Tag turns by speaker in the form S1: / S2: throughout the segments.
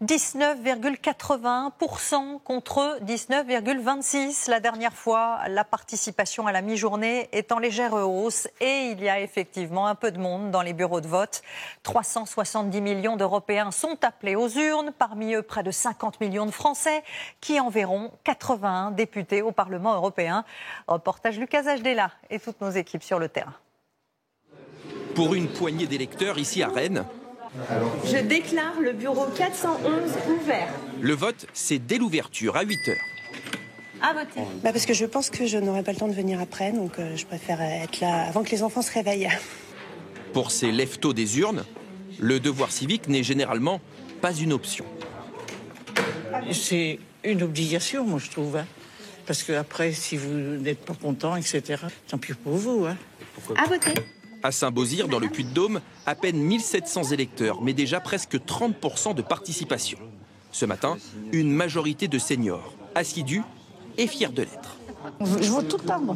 S1: 19,81% contre 19,26% la dernière fois. La participation à la mi-journée est en légère hausse et il y a effectivement un peu de monde dans les bureaux de vote. 370 millions d'Européens sont appelés aux urnes, parmi eux près de 50 millions de Français qui enverront 81 députés au Parlement européen. Reportage Lucas Ajdela et toutes nos équipes sur le terrain.
S2: Pour une poignée d'électeurs ici à Rennes,
S3: je déclare le bureau 411 ouvert.
S2: Le vote, c'est dès l'ouverture, à 8h.
S3: À voter.
S4: Parce que je pense que je n'aurai pas le temps de venir après, donc je préfère être là avant que les enfants se réveillent.
S2: Pour ces lève-tôt des urnes, le devoir civique n'est généralement pas une option.
S5: C'est une obligation, moi, je trouve. Parce qu'après, si vous n'êtes pas content, etc., tant pis pour vous.
S3: À voter.
S2: À Saint-Beauzire, dans le Puy-de-Dôme, à peine 1700 électeurs, mais déjà presque 30% de participation. Ce matin, une majorité de seniors, assidus et fiers de l'être.
S6: Je vote tout le temps, moi.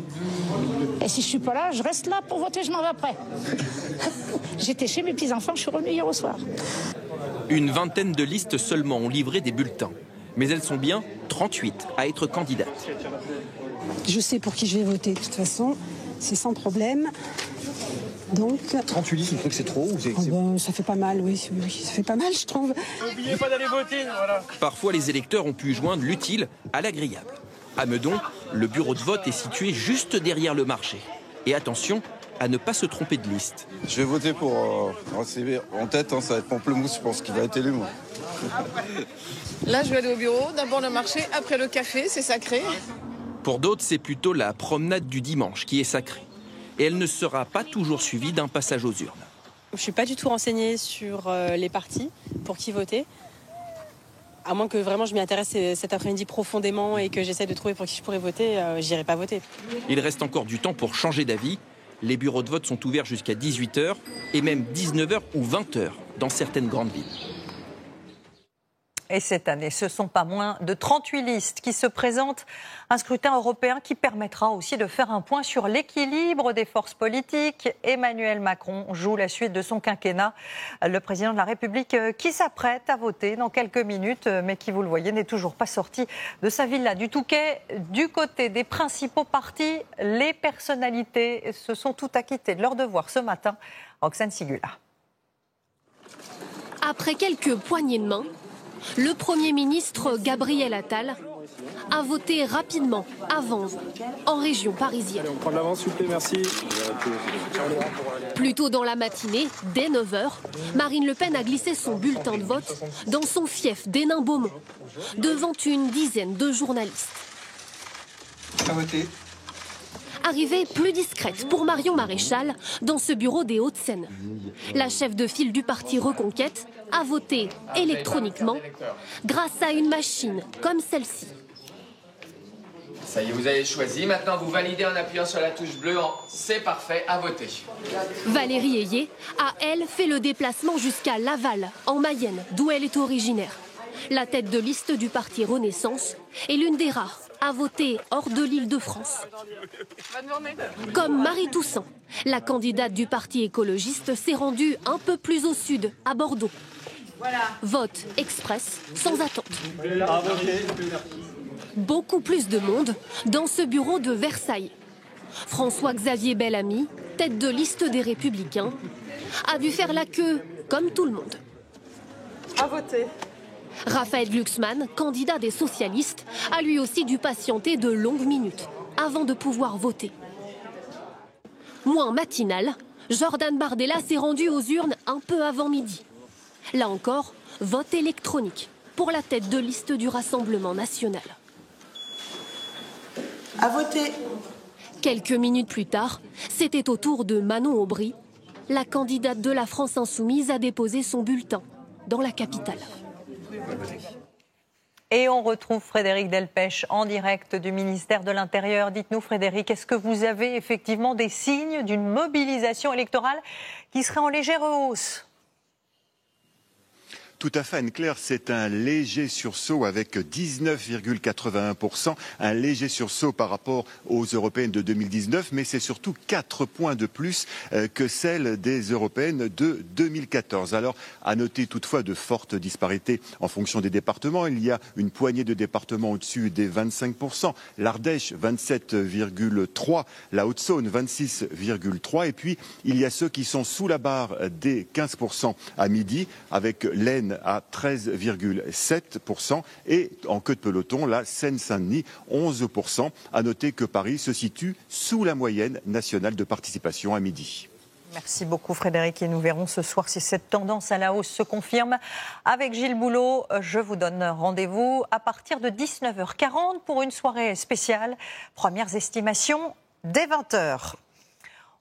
S6: Et si je suis pas là, je reste là pour voter, je m'en vais après. J'étais chez mes petits-enfants, je suis revenue hier au soir.
S2: Une vingtaine de listes seulement ont livré des bulletins. Mais elles sont bien 38 à être candidates.
S7: Je sais pour qui je vais voter, de toute façon, c'est sans problème. Donc,
S8: 38 listes, vous trouvez que c'est trop ou
S7: ça fait pas mal, oui, ça fait pas mal, je trouve.
S8: N'oubliez pas d'aller voter, voilà.
S2: Parfois, les électeurs ont pu joindre l'utile à l'agréable. À Meudon, le bureau de vote est situé juste derrière le marché. Et attention à ne pas se tromper de liste.
S9: Je vais voter pour en tête, ça va être Pamplemousse, je pense qu'il va être élu, moi.
S10: Là, je vais aller au bureau, d'abord le marché, après le café, c'est sacré.
S2: Pour d'autres, c'est plutôt la promenade du dimanche qui est sacrée. Et elle ne sera pas toujours suivie d'un passage aux urnes.
S11: Je ne suis pas du tout renseignée sur les partis, pour qui voter. À moins que vraiment je m'y intéresse cet après-midi profondément et que j'essaie de trouver pour qui je pourrais voter, j'irai pas voter.
S2: Il reste encore du temps pour changer d'avis. Les bureaux de vote sont ouverts jusqu'à 18h et même 19h ou 20h dans certaines grandes villes.
S1: Et cette année, ce ne sont pas moins de 38 listes qui se présentent. Un scrutin européen qui permettra aussi de faire un point sur l'équilibre des forces politiques. Emmanuel Macron joue la suite de son quinquennat. Le président de la République qui s'apprête à voter dans quelques minutes, mais qui, vous le voyez, n'est toujours pas sorti de sa villa du Touquet. Du côté des principaux partis, les personnalités se sont toutes acquittées de leur devoir ce matin. Roxane Sigula.
S12: Après quelques poignées de main, le Premier ministre Gabriel Attal a voté rapidement à Vanves, en région parisienne.
S8: Allez, on prend de l'avance, s'il vous plaît, merci.
S12: Plus tôt dans la matinée, dès 9h, Marine Le Pen a glissé son bulletin de vote dans son fief d'Hénin-Beaumont, devant une dizaine de journalistes.
S8: À voter.
S12: Arrivée plus discrète pour Marion Maréchal dans ce bureau des Hauts-de-Seine. La chef de file du parti Reconquête a voté électroniquement grâce à une machine comme celle-ci.
S13: Ça y est, vous avez choisi. Maintenant, vous validez en appuyant sur la touche bleue. C'est parfait, à voter.
S12: Valérie Ayé a, elle, fait le déplacement jusqu'à Laval, en Mayenne, d'où elle est originaire. La tête de liste du parti Renaissance est l'une des rares à voter hors de l'Île-de-France. Comme Marie Toussaint, la candidate du parti écologiste s'est rendue un peu plus au sud, à Bordeaux. Vote express, sans attente. Beaucoup plus de monde dans ce bureau de Versailles. François-Xavier Bellamy, tête de liste des Républicains, a dû faire la queue comme tout le monde.
S10: À voter.
S12: Raphaël Glucksmann, candidat des socialistes, a lui aussi dû patienter de longues minutes avant de pouvoir voter. Moins matinal, Jordan Bardella s'est rendu aux urnes un peu avant midi. Là encore, vote électronique pour la tête de liste du Rassemblement national.
S4: À voter.
S12: Quelques minutes plus tard, c'était au tour de Manon Aubry. La candidate de la France Insoumise a déposé son bulletin dans la capitale.
S1: Et on retrouve Frédéric Delpech en direct du ministère de l'Intérieur. Dites-nous, Frédéric, est-ce que vous avez effectivement des signes d'une mobilisation électorale qui serait en légère hausse ?
S14: Tout à fait, Anne-Claire, c'est un léger sursaut avec 19,81%, un léger sursaut par rapport aux européennes de 2019, mais c'est surtout 4 points de plus que celles des européennes de 2014. Alors, à noter toutefois de fortes disparités en fonction des départements. Il y a une poignée de départements au-dessus des 25%, l'Ardèche 27,3%, la Haute-Saône 26,3%, et puis il y a ceux qui sont sous la barre des 15% à midi, avec l'Aisne à 13,7%, et en queue de peloton, la Seine-Saint-Denis 11%. À noter que Paris se situe sous la moyenne nationale de participation à midi.
S1: Merci beaucoup Frédéric, et nous verrons ce soir si cette tendance à la hausse se confirme. Avec Gilles Boulot, je vous donne rendez-vous à partir de 19h40 pour une soirée spéciale. Premières estimations dès 20h.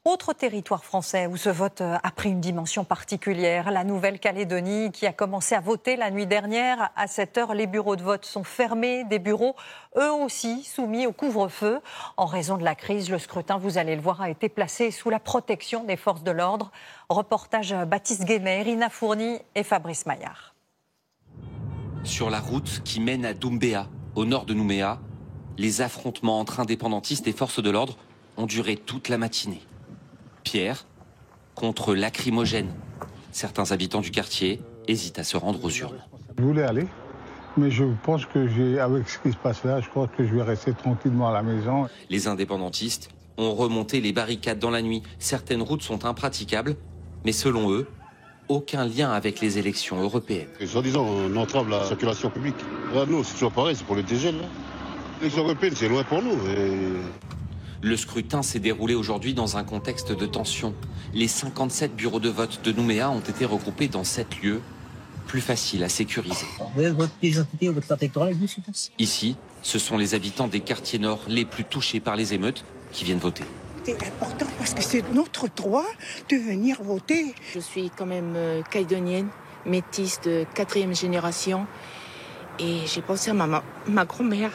S1: Autre territoire français où ce vote a pris une dimension particulière, la Nouvelle-Calédonie qui a commencé à voter la nuit dernière. À cette heure, les bureaux de vote sont fermés, des bureaux eux aussi soumis au couvre-feu. En raison de la crise, le scrutin, vous allez le voir, a été placé sous la protection des forces de l'ordre. Reportage Baptiste Guémet, Irina Fourni et Fabrice Maillard.
S15: Sur la route qui mène à Doumbéa, au nord de Nouméa, les affrontements entre indépendantistes et forces de l'ordre ont duré toute la matinée. Pierre contre lacrymogène. Certains habitants du quartier hésitent à se rendre aux urnes.
S16: Je voulais aller, mais je pense que avec ce qui se passe là, je crois que je vais rester tranquillement à la maison.
S15: Les indépendantistes ont remonté les barricades dans la nuit. Certaines routes sont impraticables, mais selon eux, aucun lien avec les élections européennes.
S17: Soi-disant, on entrave la circulation publique. Là, nous, c'est toujours pareil, c'est pour le dégel. L'élection européenne, c'est loin pour nous.
S15: Le scrutin s'est déroulé aujourd'hui dans un contexte de tension. Les 57 bureaux de vote de Nouméa ont été regroupés dans 7 lieux, plus faciles à sécuriser.
S18: Vous avez votre identité ou votre carte électorale avec vous, je pense.
S15: Ici, ce sont les habitants des quartiers nord les plus touchés par les émeutes qui viennent voter.
S19: C'est important parce que c'est notre droit de venir voter.
S20: Je suis quand même calédonienne, métisse de 4e génération, et j'ai pensé à ma grand-mère.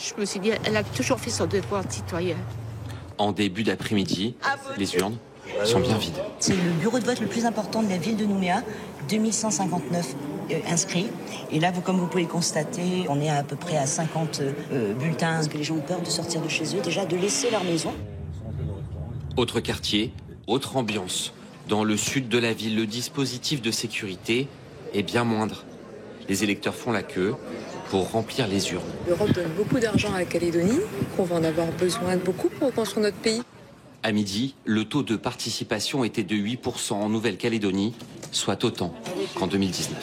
S20: Je me suis dit, elle a toujours fait son devoir de citoyen.
S15: En début d'après-midi, les urnes sont bien vides.
S21: C'est le bureau de vote le plus important de la ville de Nouméa, 2159 inscrits. Et là, comme vous pouvez le constater, on est à peu près à 50 bulletins. Que les gens ont peur de sortir de chez eux, déjà de laisser leur maison.
S15: Autre quartier, autre ambiance. Dans le sud de la ville, le dispositif de sécurité est bien moindre. Les électeurs font la queue pour remplir les urnes.
S10: L'Europe donne beaucoup d'argent à la Calédonie, qu'on va en avoir besoin de beaucoup pour construire notre pays.
S15: À midi, le taux de participation était de 8% en Nouvelle-Calédonie, soit autant qu'en 2019.